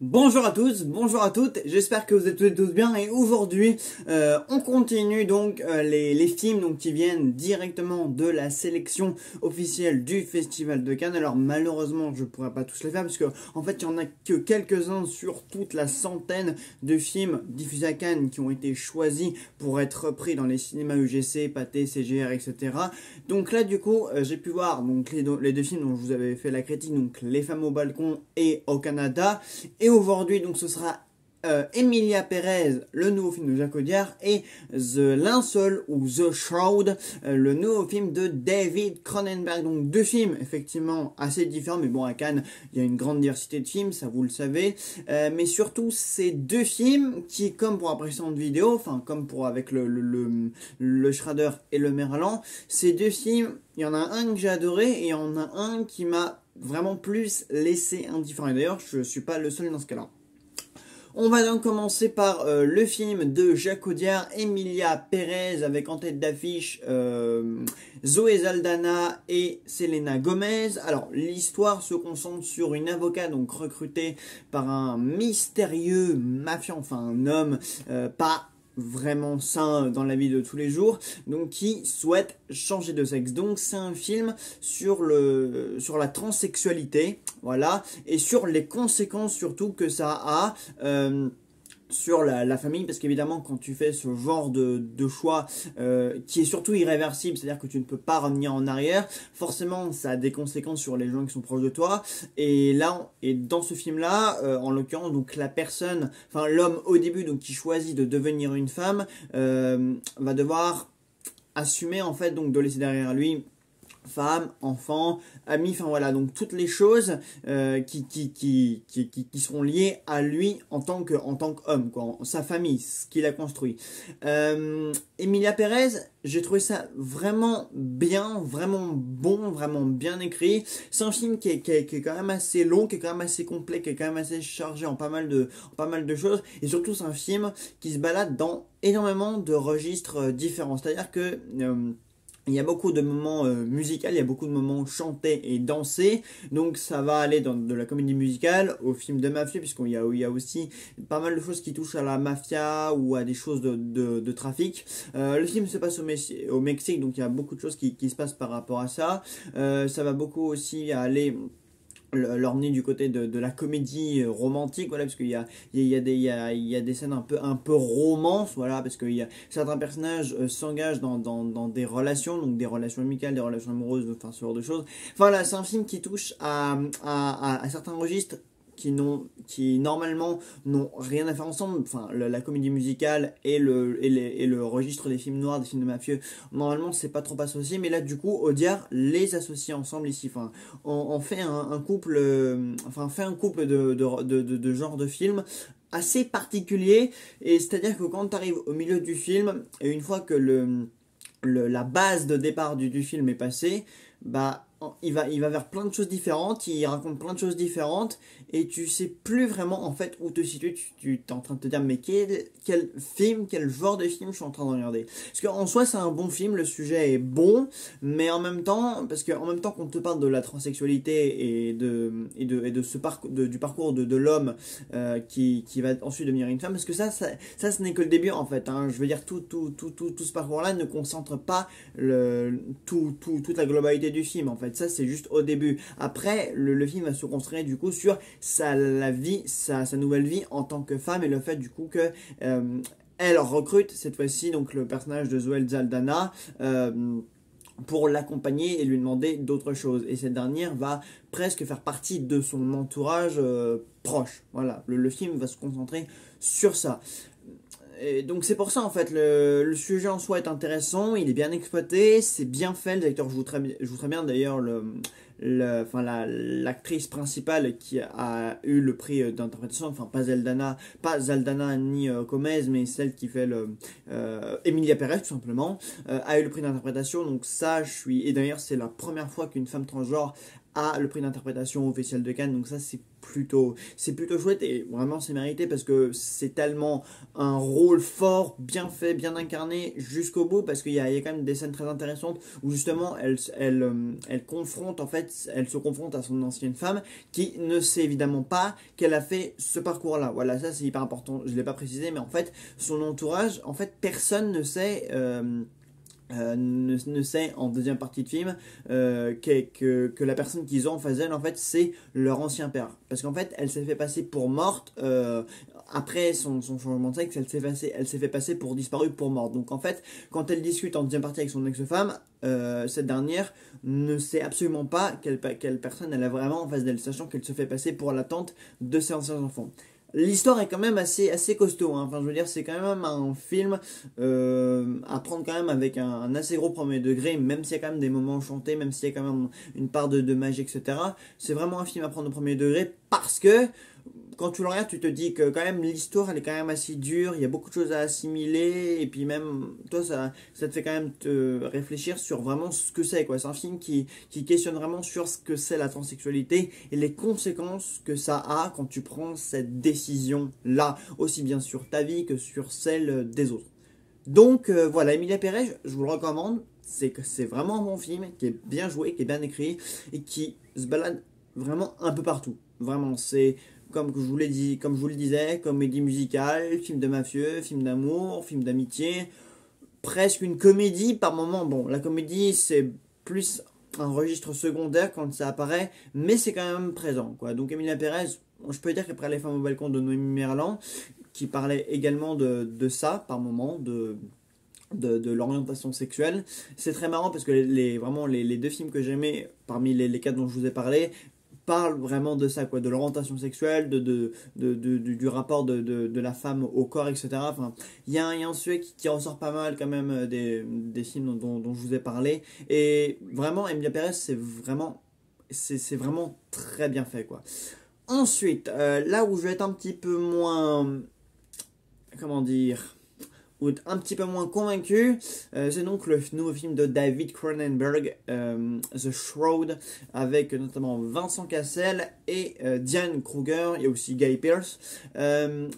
Bonjour à tous, bonjour à toutes, j'espère que vous êtes toutes et tous bien et aujourd'hui on continue donc les films donc, qui viennent directement de la sélection officielle du Festival de Cannes. Alors malheureusement je pourrais pas tous les faire parce que en fait il n'y en a que quelques-uns sur toute la centaine de films diffusés à Cannes qui ont été choisis pour être repris dans les cinémas UGC, Pathé, CGR, etc. Donc là du coup j'ai pu voir donc les deux films dont je vous avais fait la critique, donc Les Femmes au balcon et Au Canada. Et aujourd'hui, donc, ce sera Emilia Pérez, le nouveau film de Jacques Audiard, et The Linceul ou The Shroud, le nouveau film de David Cronenberg. Donc deux films effectivement assez différents, mais bon, à Cannes il y a une grande diversité de films, ça vous le savez, mais surtout ces deux films qui, comme pour la précédente vidéo, enfin comme pour avec le Schrader et le Merlan, ces deux films, il y en a un que j'ai adoré et il y en a un qui m'a vraiment plus laissé indifférent. Et d'ailleurs, je suis pas le seul dans ce cas-là. On va donc commencer par le film de Jacques Audiard, Emilia Pérez, avec en tête d'affiche Zoé Saldana et Selena Gomez. Alors l'histoire se concentre sur une avocate donc recrutée par un mystérieux mafieux, enfin un homme pas vraiment sain dans la vie de tous les jours, donc qui souhaite changer de sexe. Donc c'est un film sur la transsexualité, voilà, et sur les conséquences surtout que ça a sur la famille, parce qu'évidemment quand tu fais ce genre de choix qui est surtout irréversible, c'est-à-dire que tu ne peux pas revenir en arrière, forcément ça a des conséquences sur les gens qui sont proches de toi. Et là, et dans ce film là en l'occurrence, donc la personne, enfin l'homme au début donc qui choisit de devenir une femme va devoir assumer en fait donc de laisser derrière lui femme, enfant, amis, enfin voilà, donc toutes les choses qui seront liées à lui en tant qu'homme, quoi, sa famille, ce qu'il a construit. Emilia Pérez, j'ai trouvé ça vraiment bien, vraiment bon, vraiment bien écrit. C'est un film qui est quand même assez long, qui est quand même assez complet, qui est quand même assez chargé en pas mal de choses, et surtout c'est un film qui se balade dans énormément de registres différents, c'est-à-dire que il y a beaucoup de moments musicaux, il y a beaucoup de moments chantés et dansés, donc ça va aller de la comédie musicale au film de mafia, puisqu'il y a aussi pas mal de choses qui touchent à la mafia ou à des choses de trafic. Le film se passe au Mexique, donc il y a beaucoup de choses qui se passent par rapport à ça. Ça va beaucoup aussi aller l'emmener du côté de la comédie romantique, voilà, parce qu'il y a des scènes un peu romance, voilà, parce que certains personnages s'engagent dans des relations, donc des relations amicales, des relations amoureuses, enfin ce genre de choses. Enfin, voilà, c'est un film qui touche à certains registres qui normalement n'ont rien à faire ensemble, enfin la comédie musicale et le registre des films noirs, des films de mafieux, normalement c'est pas trop associé, mais là du coup Audiard les associe ensemble ici, enfin on fait un couple, de genre de film assez particulier, et c'est à dire que quand tu arrives au milieu du film, et une fois que la base de départ du film est passée, bah il va vers plein de choses différentes, il raconte plein de choses différentes, et tu sais plus vraiment en fait où te situer. Tu es en train de te dire mais quel film, quel genre de film je suis en train de regarder. Parce qu'en soi c'est un bon film, le sujet est bon, mais en même temps, parce qu'en même temps qu'on te parle de la transsexualité et de du parcours de l'homme qui va ensuite devenir une femme, parce que ça ce n'est que le début en fait, hein. Je veux dire tout ce parcours là ne concentre pas toute la globalité du film en fait. Ça c'est juste au début. Après le film va se concentrer du coup sur sa nouvelle vie en tant que femme, et le fait du coup que elle recrute cette fois-ci donc le personnage de Zoé Saldana pour l'accompagner et lui demander d'autres choses, et cette dernière va presque faire partie de son entourage proche. Voilà, le film va se concentrer sur ça. Et donc c'est pour ça en fait le sujet en soi est intéressant, il est bien exploité, c'est bien fait, les acteurs jouent très bien. D'ailleurs l'actrice principale qui a eu le prix d'interprétation, enfin pas Zaldana ni Gomez, mais celle qui fait Emilia Pérez tout simplement, a eu le prix d'interprétation. Donc ça et d'ailleurs c'est la première fois qu'une femme transgenre a le prix d'interprétation au Festival de Cannes, donc ça c'est plutôt chouette et vraiment c'est mérité parce que c'est tellement un rôle fort, bien fait, bien incarné jusqu'au bout, parce qu'il y a quand même des scènes très intéressantes où justement elle confronte, en fait, elle se confronte à son ancienne femme qui ne sait évidemment pas qu'elle a fait ce parcours-là. Voilà, ça c'est hyper important, je ne l'ai pas précisé, mais en fait son entourage, en fait personne ne sait... ne sait en deuxième partie de film que la personne qu'ils ont en face d'elle, en fait, c'est leur ancien père. Parce qu'en fait, elle s'est fait passer pour morte après son changement de sexe, elle s'est fait passer pour disparue, pour morte. Donc en fait, quand elle discute en deuxième partie avec son ex-femme, cette dernière ne sait absolument pas quelle personne elle a vraiment en face d'elle, sachant qu'elle se fait passer pour la tante de ses anciens enfants. L'histoire est quand même assez costaud, hein. Enfin, je veux dire, c'est quand même un film à prendre quand même avec un assez gros premier degré, même s'il y a quand même des moments chantés, même s'il y a quand même une part de magie, etc. C'est vraiment un film à prendre au premier degré parce que quand tu le regardes, tu te dis que quand même l'histoire elle est quand même assez dure, il y a beaucoup de choses à assimiler, et puis même toi ça te fait quand même te réfléchir sur vraiment ce que c'est, quoi. C'est un film qui questionne vraiment sur ce que c'est la transsexualité et les conséquences que ça a quand tu prends cette décision là, aussi bien sur ta vie que sur celle des autres. Donc voilà, Emilia Pérez, je vous le recommande. C'est vraiment un bon film qui est bien joué, qui est bien écrit et qui se balade vraiment un peu partout. Vraiment, c'est comme je vous l'ai dit, comme je vous le disais, comédie musicale, film de mafieux, film d'amour, film d'amitié, presque une comédie par moment. Bon, la comédie c'est plus un registre secondaire quand ça apparaît, mais c'est quand même présent, quoi. Donc Emilia Pérez, je peux dire qu'après Les Femmes au balcon de Noémie Merlan, qui parlait également de ça par moment, de l'orientation sexuelle. C'est très marrant parce que vraiment les deux films que j'aimais, parmi les quatre dont je vous ai parlé, parlent vraiment de ça, quoi, de l'orientation sexuelle, du rapport de la femme au corps, etc. Enfin, il y a un sujet qui ressort pas mal quand même des films dont je vous ai parlé. Et vraiment, Emilia Pérez, c'est vraiment très bien fait, quoi. Ensuite, là où je vais être un petit peu moins, comment dire, ou un petit peu moins convaincu, c'est donc le nouveau film de David Cronenberg, The Shroud, avec notamment Vincent Cassel et Diane Kruger, et aussi Guy Pearce.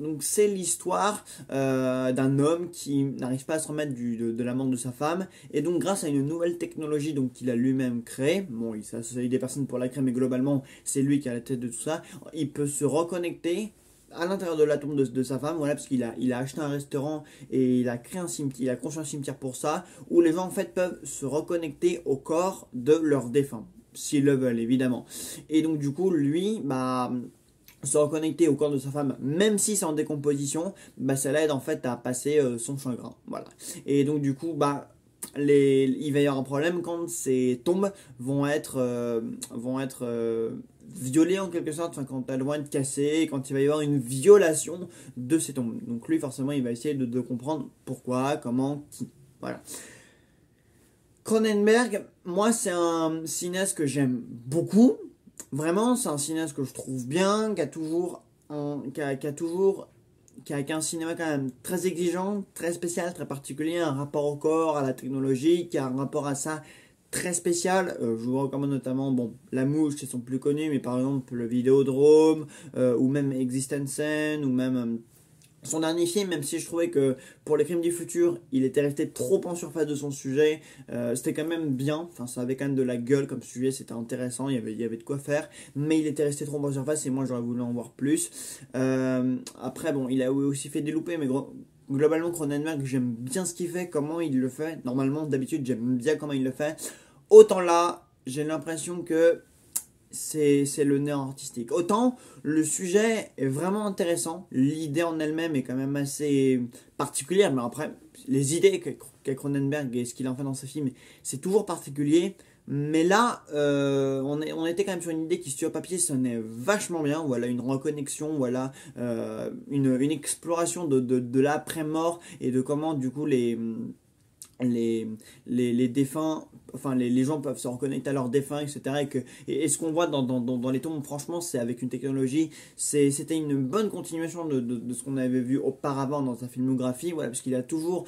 Donc c'est l'histoire d'un homme qui n'arrive pas à se remettre de la mort de sa femme, et donc grâce à une nouvelle technologie donc qu'il a lui-même créée, bon il s'associe des personnes pour la créer, mais globalement c'est lui qui a la tête de tout ça, il peut se reconnecter à l'intérieur de la tombe de sa femme, voilà, parce qu'il a acheté un restaurant et il a créé un cimetière, il a construit un cimetière pour ça, où les gens en fait peuvent se reconnecter au corps de leurs défunts, s'ils le veulent évidemment. Et donc du coup, lui, se reconnecter au corps de sa femme, même si c'est en décomposition, ça l'aide en fait à passer son chagrin, voilà. Et donc du coup, il va y avoir un problème quand ces tombes vont être violées en quelque sorte, enfin, quand elles vont être cassées, quand il va y avoir une violation de ces tombes. Donc lui forcément il va essayer de comprendre pourquoi, comment, qui. Voilà. Cronenberg, moi c'est un cinéaste que j'aime beaucoup. Vraiment, c'est un cinéaste que je trouve bien, qui a un cinéma quand même très exigeant, très spécial, très particulier, un rapport au corps, à la technologie, qui a un rapport à ça très spécial. Je vous recommande notamment, La Mouche, c'est son plus connu, mais par exemple le Vidéodrome, ou même Existensen, ou même son dernier film, même si je trouvais que pour Les Crimes du Futur, il était resté trop en surface de son sujet, c'était quand même bien, enfin ça avait quand même de la gueule comme sujet, c'était intéressant, il y avait de quoi faire, mais il était resté trop en surface et moi j'aurais voulu en voir plus. Après il a aussi fait des loupés, mais globalement Cronenberg, j'aime bien ce qu'il fait, comment il le fait. Normalement d'habitude j'aime bien comment il le fait, autant là j'ai l'impression que c'est le néant artistique. Autant le sujet est vraiment intéressant, l'idée en elle-même est quand même assez particulière, mais après les idées qu'a Cronenberg et ce qu'il en fait dans ses films, c'est toujours particulier. Mais là, on était quand même sur une idée qui sur papier sonnait vachement bien. Voilà, une reconnexion, voilà, une exploration de l'après-mort et de comment du coup les défunts, enfin les gens peuvent se reconnecter à leurs défunts, etc. Et ce qu'on voit dans les tombes, franchement, c'est avec une technologie, c'était une bonne continuation de ce qu'on avait vu auparavant dans sa filmographie, voilà, parce il a toujours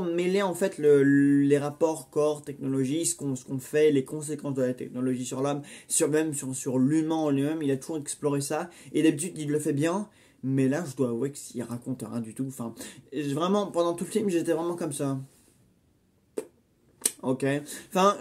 mêlé en fait les rapports corps, technologie, ce qu'on fait, les conséquences de la technologie sur l'homme, sur l'humain en lui-même, il a toujours exploré ça, et d'habitude il le fait bien. Mais là, je dois avouer qu'il raconte rien du tout. Enfin, vraiment, pendant tout le film, j'étais vraiment comme ça. Ok. Enfin,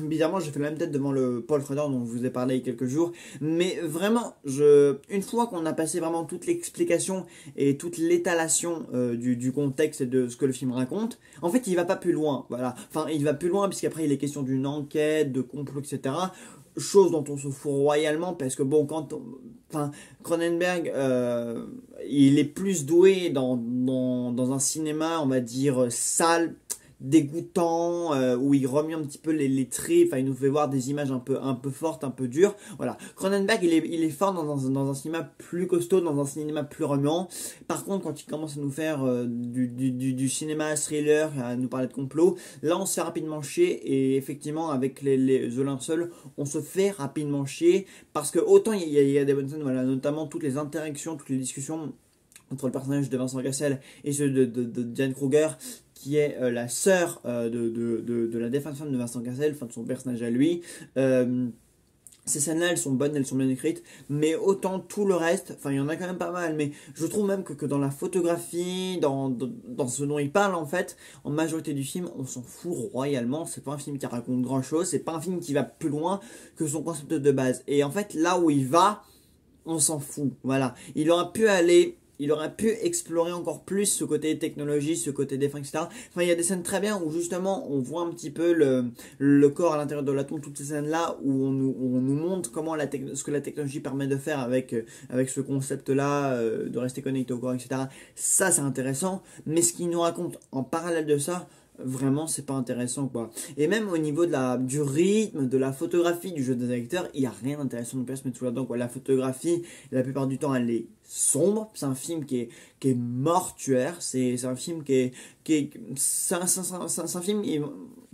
bizarrement, j'ai fait la même tête devant le Paul Schrader dont je vous ai parlé il y a quelques jours. Mais vraiment, une fois qu'on a passé vraiment toute l'explication et toute l'étalation du contexte et de ce que le film raconte, en fait, il va pas plus loin. Voilà. Enfin, il va plus loin puisqu'après, il est question d'une enquête, de complot, etc. Chose dont on se fout royalement parce que bon, enfin, Cronenberg, il est plus doué dans un cinéma, on va dire, sale, dégoûtant, où il remet un petit peu les traits, enfin il nous fait voir des images un peu fortes, un peu dures. Voilà. Cronenberg, il est fort dans un cinéma plus costaud, dans un cinéma plus remuant. Par contre, quand il commence à nous faire du cinéma thriller, à nous parler de complot, là on se fait rapidement chier, et effectivement avec The Linceul, on se fait rapidement chier, parce que autant il y a des bonnes scènes, voilà, notamment toutes les interactions, toutes les discussions entre le personnage de Vincent Cassel et ceux de Diane Kruger, qui est la sœur de la défunte femme de Vincent Cassel, enfin de son personnage à lui. Ces scènes-là, elles sont bonnes, elles sont bien écrites, mais autant tout le reste, enfin il y en a quand même pas mal, mais je trouve même que dans la photographie, dans ce dont il parle en fait, en majorité du film, on s'en fout royalement. C'est pas un film qui raconte grand chose, c'est pas un film qui va plus loin que son concept de base. Et en fait, là où il va, on s'en fout, voilà. Il aurait pu explorer encore plus ce côté technologie, ce côté défense, etc. Enfin, il y a des scènes très bien où justement on voit un petit peu le corps à l'intérieur de la tombe, toutes ces scènes-là où on nous montre comment ce que la technologie permet de faire avec ce concept-là, de rester connecté au corps, etc. Ça, c'est intéressant, mais ce qu'il nous raconte en parallèle de ça, vraiment c'est pas intéressant quoi. Et même au niveau du rythme, de la photographie, du jeu des acteurs, il y a rien d'intéressant de se mettre sous la dent quoi. La photographie, la plupart du temps elle est sombre, c'est un film qui est mortuaire, c'est un film c'est un film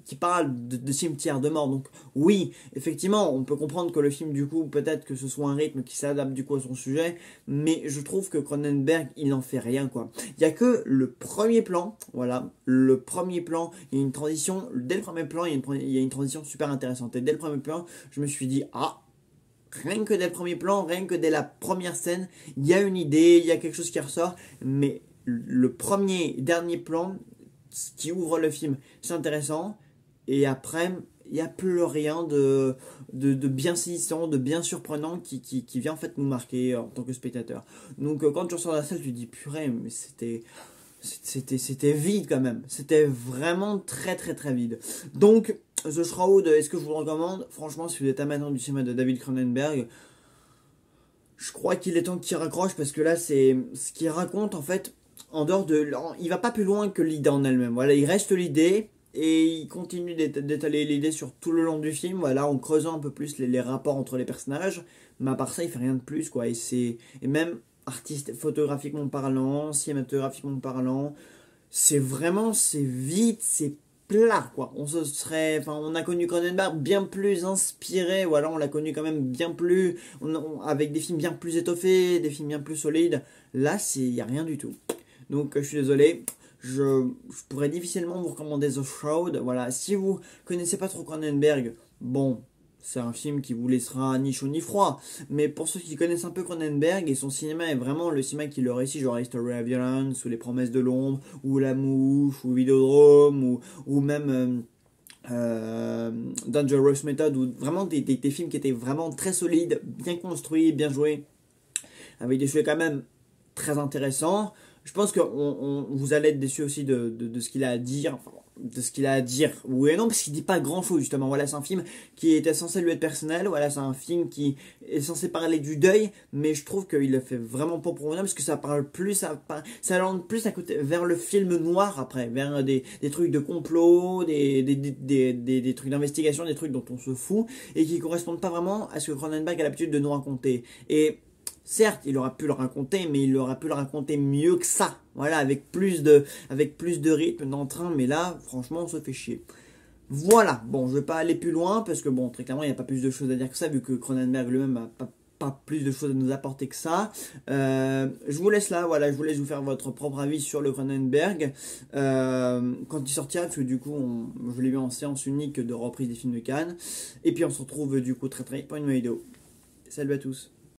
qui parle de cimetière de mort. Donc oui, effectivement, on peut comprendre que le film, du coup, peut-être que ce soit un rythme qui s'adapte du coup à son sujet, mais je trouve que Cronenberg, il n'en fait rien, quoi. Il n'y a que le premier plan, voilà, le premier plan, il y a une transition, dès le premier plan, il y a une transition super intéressante. Et dès le premier plan, je me suis dit, ah, rien que dès le premier plan, rien que dès la première scène, il y a une idée, il y a quelque chose qui ressort, mais le dernier plan, ce qui ouvre le film, c'est intéressant. Et après, il n'y a plus rien de bien saisissant, de bien surprenant qui vient en fait nous marquer en tant que spectateur. Donc quand tu ressors de la salle, tu te dis purée, mais c'était vide quand même. C'était vraiment très très très vide. Donc The Shroud, est-ce que je vous le recommande? Franchement, si vous êtes amateur du cinéma de David Cronenberg, je crois qu'il est temps qu'il raccroche, parce que là, c'est ce qu'il raconte en fait. Il va pas plus loin que l'idée en elle-même. Voilà, il reste l'idée. Et il continue d'étaler l'idée sur tout le long du film, voilà, en creusant un peu plus les rapports entre les personnages. Mais à part ça, il fait rien de plus, quoi. Et même photographiquement parlant, cinématographiquement parlant, c'est vite, c'est plat, quoi. On a connu Cronenberg bien plus inspiré, voilà, on l'a connu quand même bien plus, avec des films bien plus étoffés, des films bien plus solides. Là, il y a rien du tout. Donc, je suis désolé. Je pourrais difficilement vous recommander The Shroud. Voilà, si vous connaissez pas trop Cronenberg, bon, c'est un film qui vous laissera ni chaud ni froid. Mais pour ceux qui connaissent un peu Cronenberg, et son cinéma est vraiment le cinéma qui le réussit, genre History of Violence, ou Les Promesses de l'Ombre, ou La Mouche, ou Vidéodrome, ou même Dangerous Method, ou vraiment des films qui étaient vraiment très solides, bien construits, bien joués, avec des sujets quand même très intéressants. Je pense que vous allez être déçus aussi de ce qu'il a à dire, enfin, de ce qu'il a à dire, oui et non, parce qu'il dit pas grand chose justement. Voilà, c'est un film qui était censé lui être personnel, voilà, c'est un film qui est censé parler du deuil, mais je trouve qu'il le fait vraiment pas pour rien, parce que ça parle plus, ça lance plus à côté, vers le film noir après, vers des trucs de complot, des trucs d'investigation, des trucs dont on se fout, et qui correspondent pas vraiment à ce que Cronenberg a l'habitude de nous raconter. Et Certes, il aurait pu le raconter, mais il aurait pu le raconter mieux que ça. Voilà, avec plus de rythme, d'entrain, mais là, franchement, on se fait chier. Voilà, bon, je vais pas aller plus loin, parce que bon, très clairement, il n'y a pas plus de choses à dire que ça, vu que Cronenberg lui-même n'a pas plus de choses à nous apporter que ça. Je vous laisse là, voilà, je vous laisse vous faire votre propre avis sur le Cronenberg. Quand il sortira, parce que du coup, je l'ai vu en séance unique de reprise des films de Cannes. Et puis on se retrouve du coup très très vite pour une nouvelle vidéo. Salut à tous.